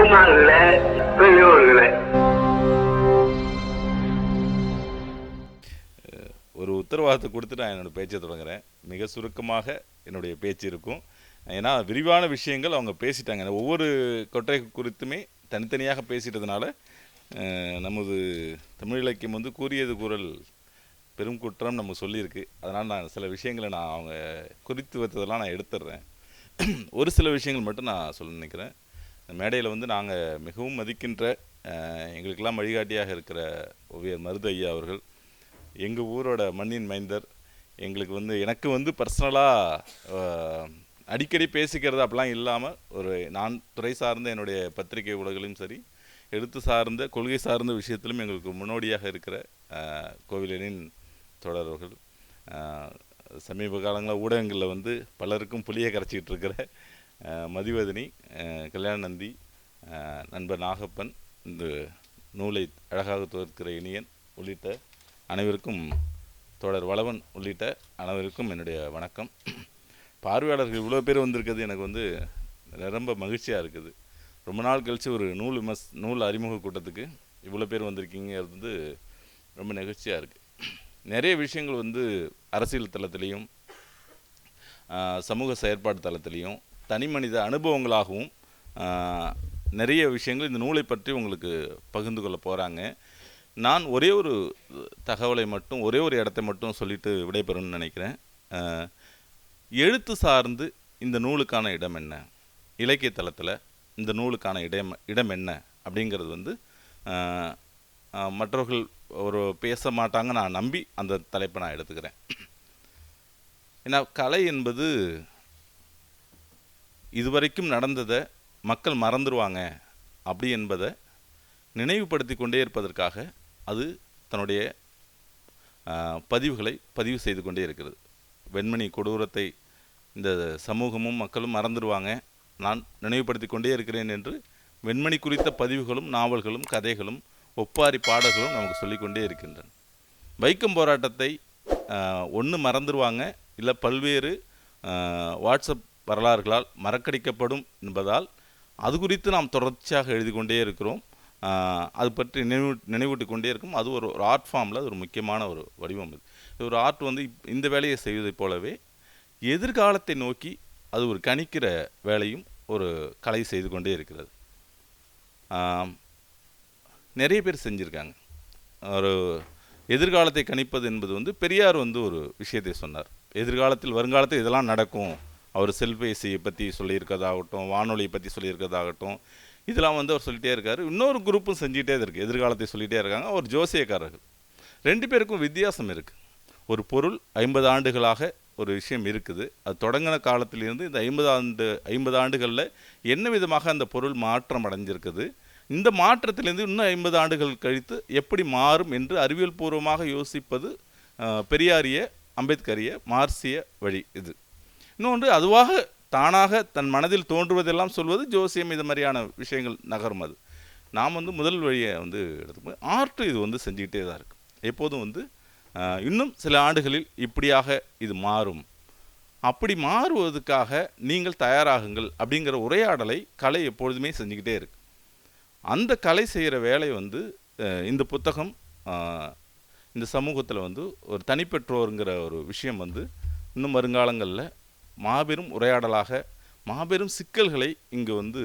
தாய்மார்களே, பெரியோர்களே, ஒரு உத்தரவாதத்தை கொடுத்து நான் என்னோடய பேச்சை தொடங்குறேன். மிக சுருக்கமாக என்னுடைய பேச்சு இருக்கும். ஏன்னா விரிவான விஷயங்கள் அவங்க பேசிட்டாங்க. ஒவ்வொரு கொட்டை குறித்துமே தனித்தனியாக பேசிட்டதுனால நமது தமிழ் இலக்கியம் வந்து கூறியது குரல் பெரும் குற்றம் நம்ம சொல்லியிருக்கு. அதனால் நான் சில விஷயங்களை அவங்க குறித்து வைத்ததெல்லாம் நான் எடுத்துடுறேன். ஒரு சில விஷயங்கள் மட்டும் நான் சொல்ல நினைக்கிறேன். இந்த மேடையில் வந்து நாங்கள் மிகவும் மதிக்கின்ற எங்களுக்கெல்லாம் வழிகாட்டியாக இருக்கிற ஓவியர் மருது ஐயா அவர்கள், எங்கள் ஊரோட மண்ணின் மைந்தர், எங்களுக்கு வந்து எனக்கு வந்து பர்சனலாக அடிக்கடி பேசிக்கிறது அப்படிலாம் இல்லாமல் நான் துறை சார்ந்த என்னுடைய பத்திரிகை உலகிலும் சரி, எழுத்து சார்ந்த கொள்கை சார்ந்த விஷயத்திலும் எங்களுக்கு முன்னோடியாக இருக்கிற கோவிலனின் தொடர்கள், சமீப காலங்களில் ஊடகங்களில் வந்து பலருக்கும் புளியை கரைச்சிக்கிட்டு இருக்கிற மதிவதனி, கல்யாணநந்தி, நண்பர் நாகப்பன், இந்த நூலை அழகாக துவர்க்கிற இனியன் உள்ளிட்ட அனைவருக்கும், தொடர் வளவன் உள்ளிட்ட அனைவருக்கும் என்னுடைய வணக்கம். பார்வையாளர்கள் இவ்வளோ பேர் வந்திருக்கிறது எனக்கு வந்து ரொம்ப மகிழ்ச்சியாக இருக்குது. ரொம்ப நாள் கழித்து ஒரு நூல் அறிமுக கூட்டத்துக்கு இவ்வளோ பேர் வந்திருக்கீங்கிறது வந்து ரொம்ப நெகிழ்ச்சியாக இருக்குது. நிறைய விஷயங்கள் வந்து அரசியல் தளத்திலையும் சமூக செயற்பாடு தளத்திலையும் தனி மனித அனுபவங்களாகவும் நிறைய விஷயங்கள் இந்த நூலை பற்றி உங்களுக்கு பகிர்ந்து கொள்ள போகிறாங்க. நான் ஒரே ஒரு தகவலை மட்டும், ஒரே ஒரு இடத்தை மட்டும் சொல்லிட்டு விடைபெறணும்னு நினைக்கிறேன். எழுத்து சார்ந்து இந்த நூலுக்கான இடம் என்ன, இலக்கிய தளத்தில் இந்த நூலுக்கான இடம் என்ன அப்படிங்கிறது வந்து மற்றவர்கள் பேச மாட்டாங்க நான் நம்பி அந்த தலைப்பை நான் எடுத்துக்கிறேன். ஏன்னா கலை என்பது இதுவரைக்கும் நடந்ததை மக்கள் மறந்துடுவாங்க அப்படி என்பதை நினைவுபடுத்தி கொண்டே இருப்பதற்காக அது தன்னுடைய பதிவுகளை பதிவு செய்து கொண்டே இருக்கிறது. வெண்மணி கொடூரத்தை இந்த சமூகமும் மக்களும் மறந்துடுவாங்க, நான் நினைவுபடுத்தி கொண்டே இருக்கிறேன் என்று வெண்மணி குறித்த பதிவுகளும் நாவல்களும் கதைகளும் ஒப்பாரி பாடல்களும் நமக்கு சொல்லிக்கொண்டே இருக்கின்றன. வைக்கம் போராட்டத்தை ஒன்று மறந்துடுவாங்க, இல்லை பல்வேறு வாட்ஸ்அப் வரலாறுகளால் மறக்கடிக்கப்படும் என்பதால் அது குறித்து நாம் தொடர்ச்சியாக எழுதி கொண்டே இருக்கிறோம். அது பற்றி நினைவூட்டி கொண்டே இருக்கும். அது ஒரு ஆர்ட் ஃபார்மில் அது ஒரு முக்கியமான ஒரு வடிவம். இது ஒரு ஆர்ட் வந்து இந்த வேலையை செய்வதைப் போலவே எதிர்காலத்தை நோக்கி அது ஒரு கணிக்கிற வேலையும் ஒரு கலை செய்து கொண்டே இருக்கிறது. நிறைய பேர் செஞ்சுருக்காங்க. ஒரு எதிர்காலத்தை கணிப்பது என்பது வந்து பெரியார் வந்து ஒரு விஷயத்தை சொன்னார். எதிர்காலத்தில் வருங்காலத்தில் இதெல்லாம் நடக்கும். அவர் செல்பேசியை பற்றி சொல்லியிருக்கிறதாகட்டும், வானொலியை பற்றி சொல்லியிருக்கிறதாகட்டும், இதெல்லாம் வந்து அவர் சொல்லிகிட்டே இருக்கார். இன்னொரு குரூப்பும் செஞ்சுக்கிட்டே இருக்குது, எதிர்காலத்தை சொல்லிகிட்டே இருக்காங்க. அவர் ஜோசியக்காரர்கள். ரெண்டு பேருக்கும் வித்தியாசம் இருக்குது. ஒரு பொருள் 50 ஆண்டுகளாக ஒரு விஷயம் இருக்குது, அது தொடங்கின காலத்திலிருந்து இந்த 50 ஆண்டுகளில் என்ன விதமாக அந்த பொருள் மாற்றம் அடைஞ்சிருக்குது, இந்த மாற்றத்திலேருந்து இன்னும் 50 ஆண்டுகள் கழித்து எப்படி மாறும் என்று அறிவியல் பூர்வமாக யோசிப்பது பெரியாரிய, அம்பேத்கரிய, மார்க்சிய வழி. இது இன்னொன்று அதுவாக தானாக தன் மனதில் தோன்றுவதெல்லாம் சொல்வது ஜோசியம். இது மாதிரியான விஷயங்கள் நகரும். அது நாம் வந்து முதல் வழியை வந்து எடுத்துப்போம். ஆர்ட் இது வந்து செஞ்சுக்கிட்டே தான் இருக்குது. எப்போதும் வந்து இன்னும் சில ஆண்டுகளில் இப்படியாக இது மாறும், அப்படி மாறுவதற்காக நீங்கள் தயாராகுங்கள் அப்படிங்கிற உரையாடலை கலை எப்பொழுதுமே செஞ்சுக்கிட்டே இருக்கு. அந்த கலை செய்கிற வேலை வந்து இந்த புத்தகம் இந்த சமூகத்தில் வந்து ஒரு தனிப்பெற்றோருங்கிற ஒரு விஷயம் வந்து இன்னும் வருங்காலங்களில் மாபெரும் உரையாடலாக மாபெரும் சிக்கல்களை இங்கே வந்து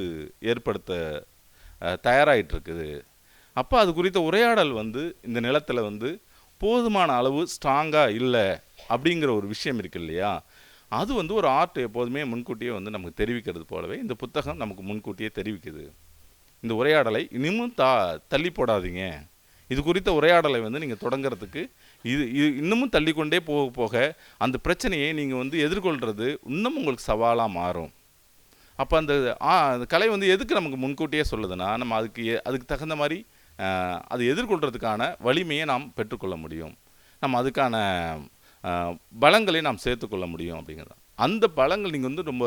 ஏற்படுத்த தயாராகிட்டுருக்குது. அப்போ அது குறித்த உரையாடல் வந்து இந்த நிலத்தில் வந்து போதுமான அளவு ஸ்ட்ராங்காக இல்லை அப்படிங்கிற ஒரு விஷயம் இருக்குது இல்லையா. அது வந்து ஒரு ஆர்ட் எப்போதுமே முன்கூட்டியே வந்து நமக்கு தெரிவிக்கிறது போலவே இந்த புத்தகம் நமக்கு முன்கூட்டியே தெரிவிக்குது. இந்த உரையாடலை இன்னமும் தள்ளி போடாதீங்க. இது குறித்த உரையாடலை வந்து நீங்கள் தொடங்கிறதுக்கு இது இன்னமும் தள்ளிக்கொண்டே போக போக அந்த பிரச்சனையை நீங்கள் வந்து எதிர்கொள்கிறது இன்னும் உங்களுக்கு சவாலாக மாறும். அப்போ அந்த கலை வந்து எதுக்கு நமக்கு முன்கூட்டியே சொல்லுதுன்னா, நம்ம அதுக்கு தகுந்த மாதிரி அது எதிர்கொள்கிறதுக்கான வலிமையை நாம் பெற்றுக்கொள்ள முடியும், நம்ம அதுக்கான பலங்களை நாம் சேர்த்துக்கொள்ள முடியும் அப்படிங்கிறது. அந்த பலங்கள் நீங்கள் வந்து ரொம்ப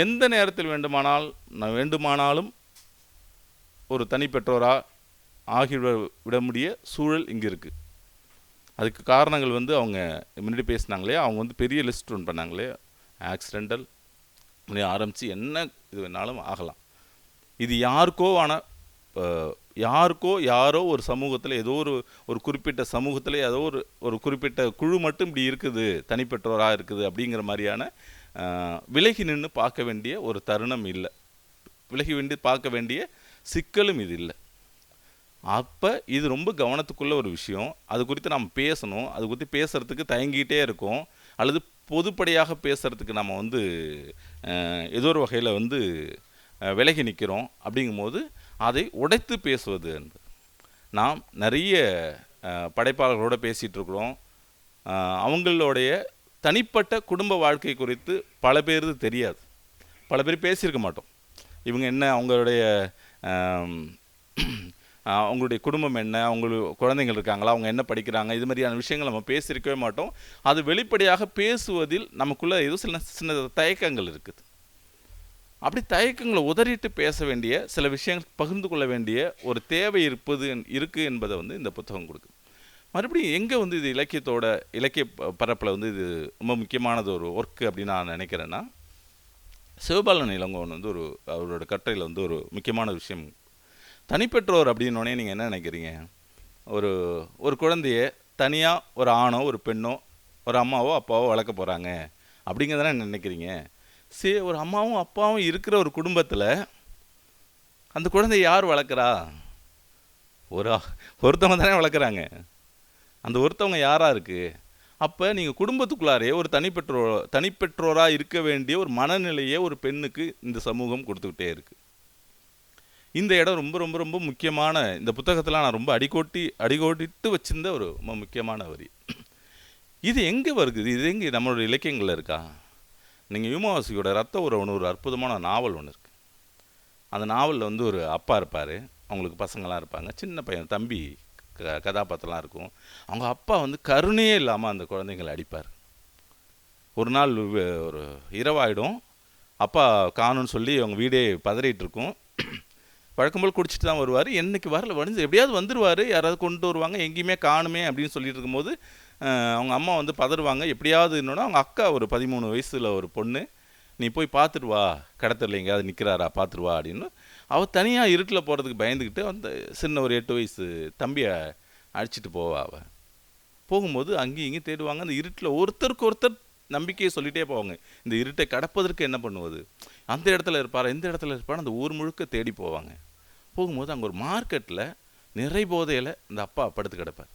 எந்த நேரத்தில் வேண்டுமானாலும் ஒரு தனிப்பெற்றோராக ஆகிவிட முடிய சூழல் இங்கே இருக்குது. அதுக்கு காரணங்கள் வந்து அவங்க முன்னாடி பேசினாங்களே, அவங்க வந்து பெரிய லிஸ்ட் ஒன்று பண்ணாங்களே, ஆக்சிடெண்டல் ஆரம்பித்து என்ன இது வேணாலும் ஆகலாம். இது யாருக்கோ யாரோ ஒரு சமூகத்தில் ஏதோ ஒரு குறிப்பிட்ட சமூகத்தில் ஏதோ ஒரு குறிப்பிட்ட குழு மட்டும் இப்படி இருக்குது, தனிப்பெற்றோராக இருக்குது அப்படிங்கிற மாதிரியான விலகி நின்று பார்க்க வேண்டிய ஒரு தருணம் இல்லை. விலகி பார்க்க வேண்டிய சிக்கலும் இது இல்லை. அப்போ இது ரொம்ப கவனத்துக்குள்ள ஒரு விஷயம். அது குறித்து நம்ம பேசணும். அது குறித்து பேசுகிறதுக்கு தயங்கிட்டே இருக்கோம். அல்லது பொதுப்படையாக பேசுகிறதுக்கு நம்ம ஏதோ ஒரு வகையில் விலகி நிற்கிறோம். அப்படிங்கும்போது அதை உடைத்து பேசுவது என்பது. நாம் நிறைய படைப்பாளர்களோடு பேசிகிட்டு இருக்கிறோம். அவங்களுடைய தனிப்பட்ட குடும்ப வாழ்க்கை குறித்து பல பேருக்கு தெரியாது. பல பேர் பேசியிருக்க மாட்டோம். இவங்க என்ன, அவங்களுடைய குடும்பம் என்ன, அவங்களுக்கு குழந்தைகள் இருக்காங்களா, அவங்க என்ன படிக்கிறாங்க, இது மாதிரியான விஷயங்கள் நம்ம பேசியிருக்கவே மாட்டோம். அது வெளிப்படையாக பேசுவதில் நமக்குள்ளே ஏதோ சின்ன தயக்கங்கள் இருக்குது. அப்படி தயக்கங்களை உதறிட்டு பேச வேண்டிய சில விஷயங்கள் பகிர்ந்து கொள்ள வேண்டிய ஒரு தேவை இருக்குது என்பதை இந்த புத்தகம் கொடுக்குது. மறுபடியும் எங்கே இது இலக்கிய பரப்பில் இது ரொம்ப முக்கியமானது ஒரு ஒர்க்கு அப்படின்னு நான் நினைக்கிறேன்னா, சிவபாலன் இளங்கோவன் அவரோட கட்டுரையில் ஒரு முக்கியமான விஷயம். தனிப்பெற்றோர் அப்படின்னோடனே நீங்கள் என்ன நினைக்கிறீங்க? ஒரு குழந்தைய தனியாக ஒரு ஆணோ ஒரு பெண்ணோ ஒரு அம்மாவோ அப்பாவோ வளர்க்க போகிறாங்க அப்படிங்கிறதானே நினைக்கிறீங்க. சரி, ஒரு அம்மாவும் அப்பாவும் இருக்கிற ஒரு குடும்பத்தில் அந்த குழந்தைய யார் வளர்க்குறா? ஒருத்தவங்க தானே வளர்க்குறாங்க. அந்த ஒருத்தவங்க யாராக இருக்குது? அப்போ நீங்கள் குடும்பத்துக்குள்ளாரே ஒரு தனிப்பெற்றோராக இருக்க வேண்டிய ஒரு மனநிலையை ஒரு பெண்ணுக்கு இந்த சமூகம் கொடுத்துக்கிட்டே இருக்குது. இந்த இடம் ரொம்ப ரொம்ப ரொம்ப முக்கியமான, இந்த புத்தகத்தில் நான் ரொம்ப அடிக்கோட்டிட்டு வச்சிருந்த ஒரு ரொம்ப முக்கியமான வரி. இது எங்கே வருது? இது எங்கே நம்மளோட இலக்கியங்களில் இருக்கா? நீங்கள் யூமாவாசியோட ரத்த உறவுன்னு ஒரு அற்புதமான நாவல் ஒன்று இருக்குது. அந்த நாவலில் ஒரு அப்பா இருப்பார், அவங்களுக்கு பசங்களாம் இருப்பாங்க, சின்ன பையன் தம்பி கதாபாத்திரம்லாம் இருக்கும். அவங்க அப்பா கருணையே இல்லாமல் அந்த குழந்தைங்களை அடிப்பார். ஒரு நாள் ஒரு இரவாயிடும், அப்பா காணும்னு சொல்லி அவங்க வீடே பதறிட்டு இருக்கும். வழக்கம்போல் குடிச்சிட்டு தான் வருவார். என்றைக்கு வரல எப்படியாவது வந்துடுவார், யாராவது கொண்டு வருவாங்க, எங்கேயுமே காணுமே அப்படின்னு சொல்லிட்டு இருக்கும்போது அவங்க அம்மா பதறுவாங்க. எப்படியாவது இன்னொன்று அவங்க அக்கா ஒரு 13 வயசில் ஒரு பொண்ணு, நீ போய் பார்த்துட்டு வா, கடத்தல எங்கேயாவது நிற்கிறாரா பார்த்துட்டு வா அப்படின்னு. அவள் தனியாக இருட்டில் போகிறதுக்கு பயந்துக்கிட்டு சின்ன ஒரு 8 வயசு தம்பியை அழைச்சிட்டு போவா. அவள் போகும்போது அங்கேயும் இங்கேயும் தேடுவாங்க. அந்த இருட்டில் ஒருத்தருக்கு ஒருத்தர் நம்பிக்கையை சொல்லிகிட்டே போவாங்க. இந்த இருட்டை கடப்பதற்கு என்ன பண்ணுவது, அந்த இடத்துல இருப்பார், இந்த இடத்துல இருப்பார், அந்த ஊர் முழுக்க தேடி போவாங்க. போகும்போது அங்கே ஒரு மார்க்கெட்டில் நிறை போதையில் இந்த அப்பா படுத்து கிடப்பார்,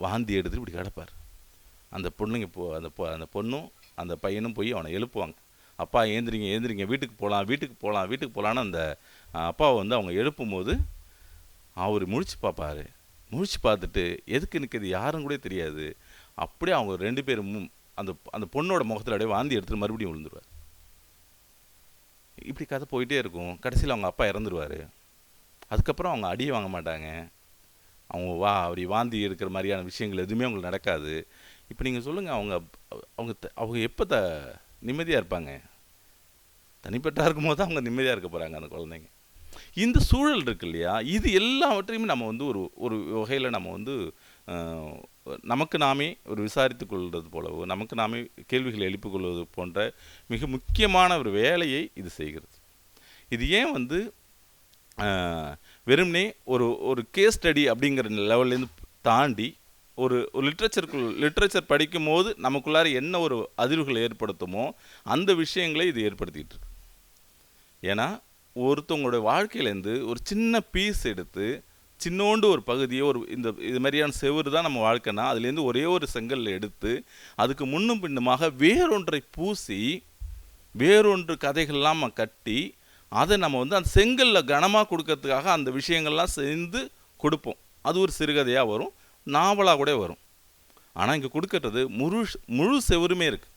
வாந்தி எடுத்துட்டு இப்படி கிடப்பார். அந்த பொண்ணுங்க அந்த பொண்ணும் அந்த பையனும் போய் அவனை எழுப்புவாங்க. அப்பா ஏந்திரிங்க, வீட்டுக்கு போகலான்னு அந்த அப்பாவை அந்த எழுப்பும் போது அவர் முழிச்சு பார்ப்பார். முழிச்சு பார்த்துட்டு எதுக்கு நிற்கிறது யாரும் கூட தெரியாது. அப்படியே அவங்க 2 பேரும் அந்த பொண்ணோட முகத்தில் அப்படியே வாந்தி எடுத்துட்டு மறுபடியும் விழுந்துருவார். இப்படி கதை போயிட்டே இருக்கும். கடைசியில் அவங்க அப்பா இறந்துருவார். அதுக்கப்புறம் அவங்க அடியை வாங்க மாட்டாங்க. அவங்க அப்படி வாந்தி எடுக்கிற மாதிரியான விஷயங்கள் எதுவுமே அவங்களுக்கு நடக்காது. இப்போ நீங்கள் சொல்லுங்கள், அவங்க எப்போ நிம்மதியாக இருப்பாங்க? தனிப்பட்டா இருக்கும்போது தான் அவங்க நிம்மதியாக இருக்க போகிறாங்க அந்த குழந்தைங்க. இந்த சூழல் இருக்கு இல்லையா, இது எல்லாவற்றையும் நம்ம ஒரு வகையில் நம்ம நமக்கு நாமே ஒரு விசாரித்து கொள்வது போலவோ, நமக்கு நாமே கேள்விகளை எழுப்பிக் கொள்வது போன்ற மிக முக்கியமான ஒரு வேலையை இது செய்கிறது. இது ஏன் வெறும்னே ஒரு கேஸ் ஸ்டடி அப்படிங்கிற லெவல்லேருந்து தாண்டி ஒரு லிட்ரேச்சர் படிக்கும் போது நமக்குள்ளார என்ன ஒரு அதிர்வுகளை ஏற்படுத்துமோ அந்த விஷயங்களை இது ஏற்படுத்திகிட்டு இருக்கு. ஏன்னா ஒருத்தவங்களுடைய வாழ்க்கையிலேருந்து ஒரு சின்ன பீஸ் எடுத்து, சின்னோண்டு ஒரு பகுதியை இது மாதிரியான செவுறு தான் நம்ம வாழ்க்கைனா, அதுலேருந்து ஒரே ஒரு செங்கல்ல எடுத்து அதுக்கு முன்னும் பின்னுமாக வேறொன்றை பூசி வேறொன்று கதைகள்லாம் கட்டி அதை நம்ம அந்த செங்கல்ல கனமாக கொடுக்கறதுக்காக அந்த விஷயங்கள்லாம் சேர்ந்து கொடுப்போம். அது ஒரு சிறுகதையாக வரும், நாவலாக கூட வரும். ஆனால் இங்கே கொடுக்கறது முழு செவருமே இருக்குது.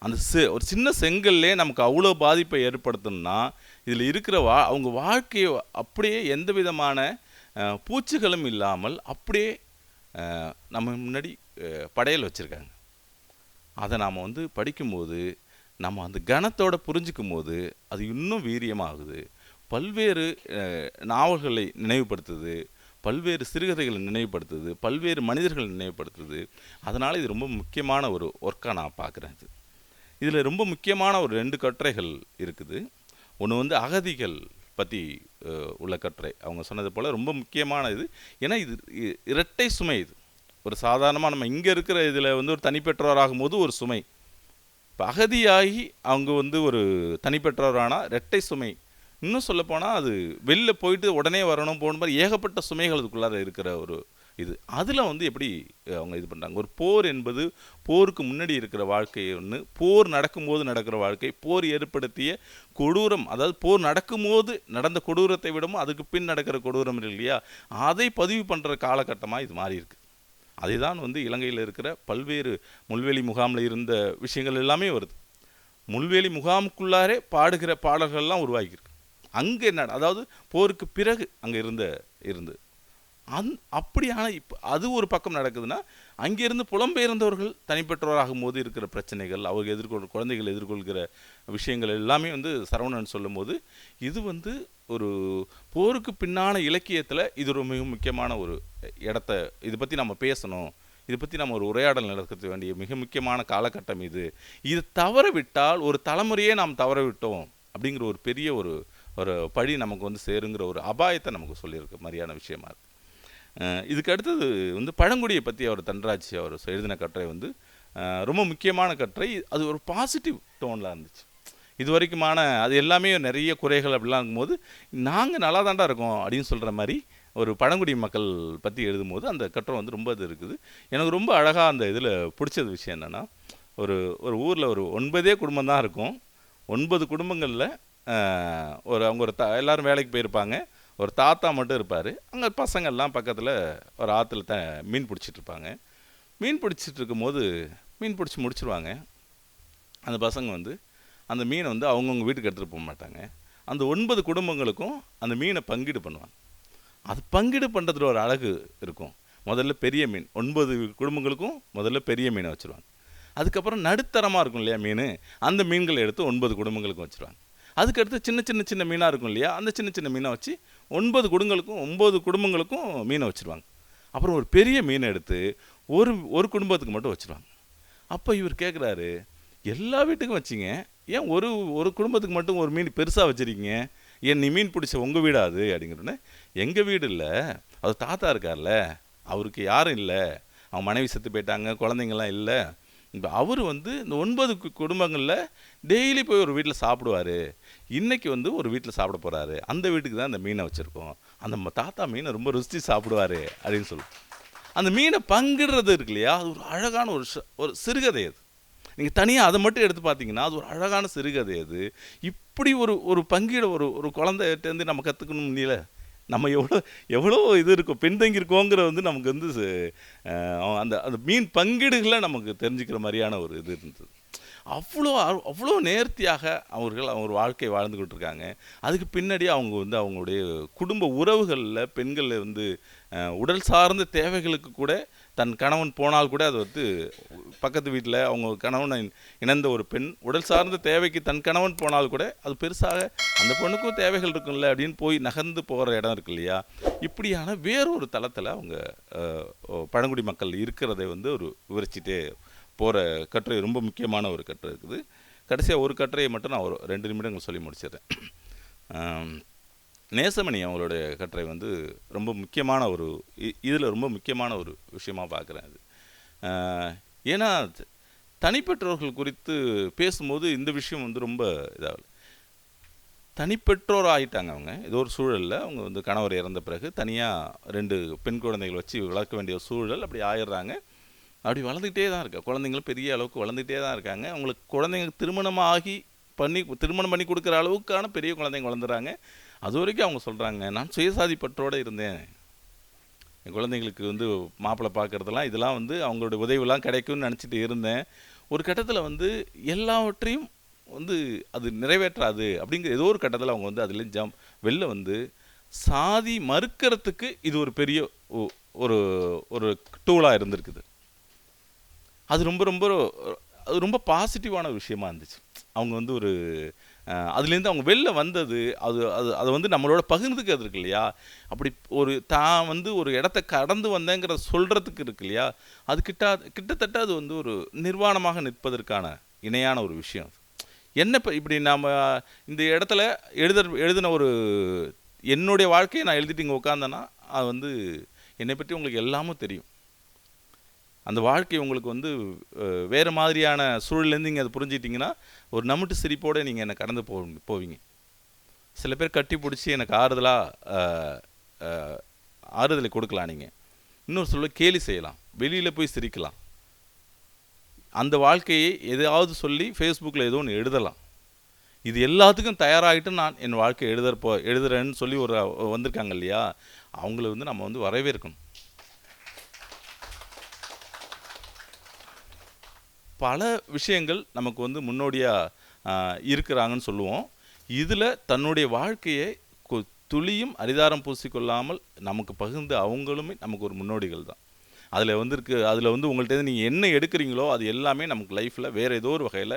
அந்த ஒரு சின்ன செங்கல்லே நமக்கு அவ்வளோ பாதிப்பை ஏற்படுத்தணும்னா இதில் இருக்கிற அவங்க வாழ்க்கையை அப்படியே எந்த விதமான பூச்சிகளும் இல்லாமல் அப்படியே நம்ம முன்னாடி படையல் வச்சுருக்காங்க. அதை நாம் படிக்கும்போது நம்ம அந்த கணத்தோடு புரிஞ்சிக்கும் போது அது இன்னும் வீரியமாகுது. பல்வேறு நாவல்களை நினைவுபடுத்துது, பல்வேறு சிறுகதைகளை நினைவுபடுத்துது, பல்வேறு மனிதர்களை நினைவுபடுத்துது. அதனால் இது ரொம்ப முக்கியமான ஒரு ஒர்க்காக நான் பார்க்குறேன். இதில் ரொம்ப முக்கியமான ஒரு 2 கட்டுரைகள் இருக்குது. ஒன்று வந்து அகதிகள் பற்றி உள்ள கட்டுரை. அவங்க சொன்னது போல் ரொம்ப முக்கியமான இது. ஏன்னா இது இரட்டை சுமை. இது ஒரு சாதாரணமாக நம்ம இங்கே இருக்கிற இதில் வந்து ஒரு தனிப்பெற்றோராகும் போது ஒரு சுமை, இப்போ அகதியாகி அவங்க வந்து ஒரு தனிப்பெற்றோரானால் இரட்டை சுமை. இன்னும் சொல்லப்போனால் அது வெளில போயிட்டு உடனே வரணும் போன மாதிரி ஏகப்பட்ட சுமைகள் அதுக்குள்ளார இருக்கிற ஒரு இது. அதில் வந்து எப்படி அவங்க இது பண்ணுறாங்க, ஒரு போர் என்பது போருக்கு முன்னாடி இருக்கிற வாழ்க்கை ஒன்று, போர் நடக்கும்போது நடக்கிற வாழ்க்கை, போர் ஏற்படுத்திய கொடூரம், அதாவது போர் நடக்கும்போது நடந்த கொடூரத்தை விடவும் அதுக்கு பின் நடக்கிற கொடூரம் இருக்கு இல்லையா, அதை பதிவு பண்ணுற காலகட்டமாக இது மாறி இருக்குது. அதை தான் வந்து இலங்கையில் இருக்கிற பல்வேறு முள்வேலி முகாமில் இருந்த விஷயங்கள் எல்லாமே வருது. முள்வேலி முகாமுக்குள்ளாரே பாடுகிற பாடல்கள்லாம் உருவாகியிருக்கு. அங்கே என்ன, அதாவது போருக்கு பிறகு அங்கே இருந்து அப்படியான இப்போ அது ஒரு பக்கம் நடக்குதுன்னா, அங்கேருந்து புலம்பெயர்ந்தவர்கள் தனிப்பெற்றோராகும் போது இருக்கிற பிரச்சனைகள், அவங்க குழந்தைகள் எதிர்கொள்கிற விஷயங்கள் எல்லாமே வந்து சரவணன் சொல்லும் போது இது வந்து ஒரு போருக்கு பின்னான இலக்கியத்தில் இது ஒரு மிக முக்கியமான ஒரு இடத்த இதை பற்றி நம்ம பேசணும், இதை பற்றி நம்ம ஒரு உரையாடல் நடக்க வேண்டிய மிக முக்கியமான காலகட்டம் இது. இது தவற விட்டால் ஒரு தலைமுறையே நாம் தவற விட்டோம் அப்படிங்கிற ஒரு பெரிய ஒரு பழி நமக்கு வந்து சேருங்கிற ஒரு அபாயத்தை நமக்கு சொல்லியிருக்க மாதிரியான விஷயமா இருக்குது. இதுக்கு அடுத்தது வந்து பழங்குடியை பற்றி அவர் தன்ராஜ் அவர் எழுதின கட்டுரை வந்து ரொம்ப முக்கியமான கட்டுரை. அது ஒரு பாசிட்டிவ் டோனில் இருந்துச்சு. இது வரைக்குமான அது எல்லாமே நிறைய குறைகள் அப்படிலாம் இருக்கும்போது நாங்கள் நல்லா தாண்டா இருக்கோம் அப்படின்னு சொல்கிற மாதிரி ஒரு பழங்குடி மக்கள் பற்றி எழுதும்போது அந்த கட்டுரை வந்து ரொம்ப இது இருக்குது. எனக்கு ரொம்ப அழகாக அந்த இதில் பிடிச்சது விஷயம் என்னென்னா, ஒரு ஊரில் ஒரு 9 குடும்பம் தான் இருக்கும். 9 குடும்பங்களில் அவங்க எல்லோரும் வேலைக்கு போயிருப்பாங்க. ஒரு தாத்தா மட்டும் இருப்பார். அங்கே பசங்கள்லாம் பக்கத்தில் ஒரு ஆற்றுல மீன் பிடிச்சிட்ருப்பாங்க. மீன் பிடிச்சிட்டு இருக்கும்போது மீன் பிடிச்சி முடிச்சுருவாங்க. அந்த பசங்க வந்து அந்த மீனை வந்து அவங்கவுங்க வீட்டுக்கு எடுத்துகிட்டு போக மாட்டாங்க. அந்த 9 குடும்பங்களுக்கும் அந்த மீனை பங்கீடு பண்ணுவாங்க. அது பங்கீடு பண்ணுறதுல ஒரு அழகு இருக்கும். முதல்ல பெரிய மீன் 9 குடும்பங்களுக்கும் முதல்ல பெரிய மீனை வச்சுருவாங்க. அதுக்கப்புறம் நடுத்தரமாக இருக்கும் இல்லையா மீன், அந்த மீன்களை எடுத்து 9 குடும்பங்களுக்கும் வச்சுருவாங்க. அதுக்கடுத்து சின்ன மீனாக இருக்கும் இல்லையா, அந்த சின்ன மீனை வச்சு 9 குடும்பங்களுக்கும் மீனை வச்சுருவாங்க. அப்புறம் ஒரு பெரிய மீனை எடுத்து ஒரு குடும்பத்துக்கு மட்டும் வச்சுருவாங்க. அப்போ இவர் கேட்குறாரு, எல்லா வீட்டுக்கும் வச்சிங்க, ஏன் ஒரு குடும்பத்துக்கு மட்டும் ஒரு மீன் பெருசாக வச்சுருக்கீங்க, ஏன் நீ மீன் பிடிச்ச உங்கள் வீடா அது அப்படிங்கிறோன்னே, எங்கள் வீடு இல்லை, அது தாத்தா இருக்கார்ல, அவருக்கு யாரும் இல்லை, அவங்க மனைவி செத்து போயிட்டாங்க, குழந்தைங்கள்லாம் இல்லை. இப்போ அவர் வந்து இந்த 9 குடும்பங்களில் டெய்லி போய் ஒரு வீட்டில் சாப்பிடுவார். இன்றைக்கி வந்து ஒரு வீட்டில் சாப்பிட போகிறாரு, அந்த வீட்டுக்கு தான் இந்த மீனை வச்சுருக்கோம், அந்த தாத்தா மீனை ரொம்ப ருசித்து சாப்பிடுவார் அப்படின்னு சொல்லுவோம். அந்த மீனை பங்கிடுறது இருக்கு இல்லையா, அது ஒரு அழகான ஒரு சிறுகதை. அது நீங்கள் தனியாக அதை மட்டும் எடுத்து பார்த்தீங்கன்னா அது ஒரு அழகான சிறுகதை. அது இப்படி ஒரு பங்கீடு ஒரு குழந்தைகிட்டேருந்து நம்ம கற்றுக்கணும் முடியல. நம்ம எவ்வளோ இது இருக்கும் பின்தங்கியிருக்கோங்கிற வந்து நமக்கு வந்து அந்த மீன் பங்கீடுகளை நமக்கு தெரிஞ்சுக்கிற மாதிரியான ஒரு இது இருந்தது. அவ்வளோ நேர்த்தியாக அவங்க வாழ்க்கை வாழ்ந்துக்கிட்டு இருக்காங்க. அதுக்கு பின்னாடி அவங்க வந்து அவங்களுடைய குடும்ப உறவுகளில் பெண்கள் வந்து உடல் சார்ந்த தேவைகளுக்கு கூட தன் கணவன் போனால் கூட அது வந்து பக்கத்து வீட்டில் அவங்க கணவனை இணைந்த ஒரு பெண் உடல் சார்ந்த தேவைக்கு தன் கணவன் போனால் கூட அது பெருசாக அந்த பொண்ணுக்கும் தேவைகள் இருக்குல்ல அப்படின்னு போய் நகர்ந்து போகிற இடம் இருக்கு இல்லையா. இப்படியான வேறொரு தளத்தில் அவங்க பழங்குடி மக்கள் இருக்கிறதை வந்து ஒரு விவரிச்சுட்டே போகிற கட்டுரை ரொம்ப முக்கியமான ஒரு கட்டுரை இருக்குது. கடைசியாக ஒரு கட்டுரையை மட்டும் நான் ஒரு 2 நிமிடங்கள் சொல்லி முடிச்சிடுறேன். நேசமணி அவங்களுடைய கட்டுரை வந்து ரொம்ப முக்கியமான இதில் ரொம்ப முக்கியமான ஒரு விஷயமாக பார்க்குறேன். அது ஏன்னா தனிப்பெற்றோர்கள் குறித்து பேசும்போது இந்த விஷயம் வந்து ரொம்ப இதாகல. தனிப்பெற்றோர் ஆகிட்டாங்க அவங்க, ஏதோ ஒரு சூழலில் அவங்க வந்து கணவர் இறந்த பிறகு தனியாக 2 பெண் குழந்தைகள் வச்சு வளர்க்க வேண்டிய ஒரு சூழல், அப்படி ஆயிடுறாங்க. அப்படி வளர்ந்துக்கிட்டே தான் இருக்கா, குழந்தைங்களும் பெரிய அளவுக்கு வளர்ந்துகிட்டே தான் இருக்காங்க. அவங்களுக்கு குழந்தைங்க திருமணம் பண்ணி கொடுக்குற அளவுக்கான பெரிய குழந்தைங்க வளர்ந்துறாங்க. அது வரைக்கும் அவங்க சொல்கிறாங்க, நான் சுயசாதி பற்றோடு இருந்தேன், என் குழந்தைங்களுக்கு வந்து மாப்பிள்ளை பார்க்குறதெல்லாம் இதெல்லாம் வந்து அவங்களுடைய உதவிலாம் கிடைக்கும்னு நினச்சிட்டு இருந்தேன். ஒரு கட்டத்தில் வந்து எல்லாவற்றையும் வந்து அது நிறைவேற்றாது அப்படிங்கிற ஏதோ ஒரு கட்டத்தில் அவங்க வந்து அதுலேயும் வெளில வந்து சாதி மறுக்கிறதுக்கு இது ஒரு பெரிய ஒரு டூலாக இருந்திருக்குது. அது ரொம்ப பாசிட்டிவான விஷயமா இருந்துச்சு. அவங்க வந்து அதுலேருந்து அவங்க வெளில வந்தது, அதை வந்து நம்மளோட பகிர்ந்துக்கிறது இருக்கு இல்லையா. அப்படி தான் வந்து ஒரு இடத்த கடந்து வந்தேங்கிற சொல்கிறதுக்கு இருக்கு இல்லையா, அது கிட்டத்தட்ட அது வந்து ஒரு நிர்வாணமாக நிற்பதற்கான இணையான ஒரு விஷயம். என்ன இப்போ இப்படி நாம் இந்த இடத்துல எழுதின ஒரு என்னுடைய வாழ்க்கையை நான் எழுதிட்டு இங்கே உட்காந்தேன்னா அது வந்து என்னை பற்றி உங்களுக்கு எல்லாமும் தெரியும். அந்த வாழ்க்கை உங்களுக்கு வந்து வேறு மாதிரியான சூழலேருந்து நீங்கள் அதை புரிஞ்சிட்டிங்கன்னா ஒரு நமுட்டு சிரிப்போடு நீங்கள் என்னை கடந்து போவீங்க. சில பேர் கட்டி பிடிச்சி எனக்கு ஆறுதலை கொடுக்கலாம். நீங்கள் இன்னொரு சொல்ல கேலி செய்யலாம், வெளியில் போய் சிரிக்கலாம். அந்த வாழ்க்கையை எதையாவது சொல்லி ஃபேஸ்புக்கில் ஏதோ ஒன்று எழுதலாம். இது எல்லாத்துக்கும் தயாராகிட்டு நான் என் வாழ்க்கையை எழுதுறேன்னு சொல்லி ஒரு வந்திருக்காங்க இல்லையா, அவங்கள வந்து நம்ம வந்து வரவேற்கணும். பல விஷயங்கள் நமக்கு வந்து முன்னோடியாக இருக்கிறாங்கன்னு சொல்லுவோம். இதில் தன்னுடைய வாழ்க்கையை துளியும் அரிதாரம் பூசிக்கொள்ளாமல் நமக்கு பகிர்ந்து அவங்களுமே நமக்கு ஒரு முன்னோடிகள் தான். அதில் வந்து உங்கள்கிட்ட நீங்கள் என்ன எடுக்கிறீங்களோ அது எல்லாமே நமக்கு லைஃப்பில் வேறு ஏதோ ஒரு வகையில்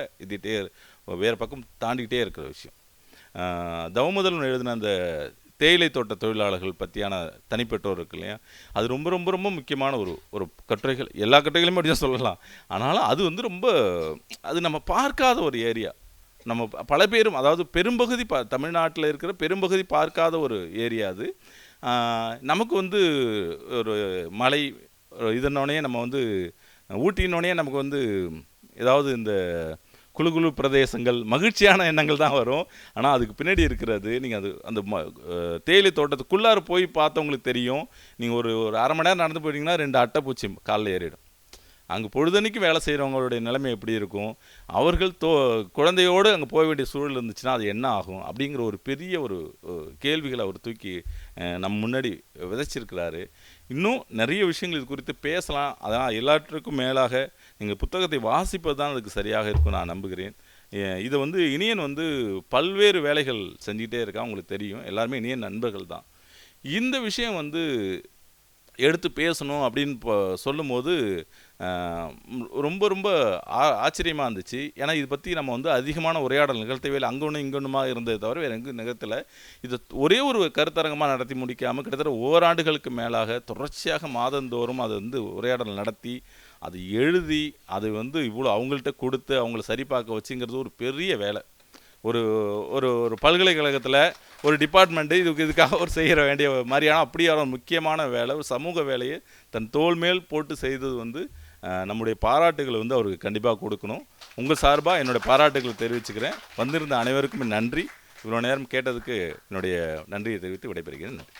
வேறு பக்கம் தாண்டிக்கிட்டே இருக்கிற விஷயம். தவமுதல்வன் எழுதின அந்த தேயிலை தோட்ட தொழிலாளர்கள் பற்றியான தனிப்பட்டோர் இருக்கு இல்லையா, அது ரொம்ப ரொம்ப ரொம்ப முக்கியமான ஒரு கட்டுரைகள். எல்லா கட்டுரைகளுமே அப்படி தான் சொல்லலாம். ஆனாலும் அது வந்து ரொம்ப அது நம்ம பார்க்காத ஒரு ஏரியா. நம்ம பல பேரும், அதாவது பெரும்பகுதி தமிழ்நாட்டில் இருக்கிற பெரும்பகுதி பார்க்காத ஒரு ஏரியா அது. நமக்கு வந்து ஒரு மலை இதனோடனே நம்ம வந்து ஊட்டினோடனே நமக்கு வந்து ஏதாவது இந்த குழு பிரதேசங்கள் மகிழ்ச்சியான எண்ணங்கள் தான் வரும். ஆனால் அதுக்கு பின்னாடி இருக்கிறது நீங்கள் அந்த தேயிலை தோட்டத்துக்குள்ளார போய் பார்த்தவங்களுக்கு தெரியும். நீங்கள் ஒரு அரை மணி நேரம் நடந்து போயிட்டீங்கன்னா 2 அட்டைப்பூச்சி காலில் ஏறிடும். அங்கே பொழுதன்னைக்கு வேலை செய்கிறவங்களுடைய நிலைமை எப்படி இருக்கும், அவர்கள் குழந்தையோடு அங்கே போக வேண்டிய சூழல் இருந்துச்சுன்னா அது என்ன ஆகும் அப்படிங்கிற ஒரு பெரிய ஒரு கேள்விகளை அவர் தூக்கி நம்ம முன்னாடி விதைச்சிருக்கிறாரு. இன்னும் நிறைய விஷயங்கள் இது குறித்து பேசலாம். அதனால் எல்லாற்றுக்கும் மேலாக நீங்கள் புத்தகத்தை வாசிப்பது தான் அதுக்கு சரியாக இருக்கும் நான் நம்புகிறேன். இதை வந்து இனியன் வந்து பல்வேறு வேலைகள் செஞ்சுக்கிட்டே இருக்கான், உங்களுக்கு தெரியும். எல்லாருமே இனியன் நண்பர்கள் தான். இந்த விஷயம் வந்து எடுத்து பேசணும் அப்படின்னு சொல்லும் போது ரொம்ப ரொம்ப ஆச்சரியமாக இருந்துச்சு. ஏன்னா இதை பற்றி நம்ம வந்து அதிகமான உரையாடல் நிகழ்த்தவே இல்லை. அங்கே ஒன்று இங்கே ஒன்றுமா இருந்ததை தவிர வேறு எங்கும் நிகழ்த்தலை. இது ஒரே ஒரு கருத்தரங்கமாக நடத்தி முடிக்காமல் கிட்டத்தட்ட ஓராண்டுகளுக்கு மேலாக தொடர்ச்சியாக மாதந்தோறும் அதை வந்து உரையாடல் நடத்தி அதை எழுதி அதை வந்து இவ்வளோ அவங்கள்ட்ட கொடுத்து அவங்கள சரி பார்க்க வச்சுங்கிறது ஒரு பெரிய வேலை. ஒரு ஒரு ஒரு பல்கலைக்கழகத்தில் ஒரு டிபார்ட்மெண்ட்டு இதுக்காக ஒரு செய்கிற வேண்டிய மாதிரியான அப்படியான முக்கியமான வேலை, ஒரு சமூக வேலையை தன் தோள் மேல் போட்டு செய்தது வந்து நம்முடைய பாராட்டுகளை வந்து அவருக்கு கண்டிப்பாக கொடுக்கணும். உங்கள் சார்பாக என்னுடைய பாராட்டுகளை தெரிவிச்சுக்கிறேன். வந்திருந்த அனைவருக்கும் நன்றி. இவ்வளோ நேரம் கேட்டதுக்கு என்னுடைய நன்றியை தெரிவித்து விடைபெறுகிறேன். நன்றி.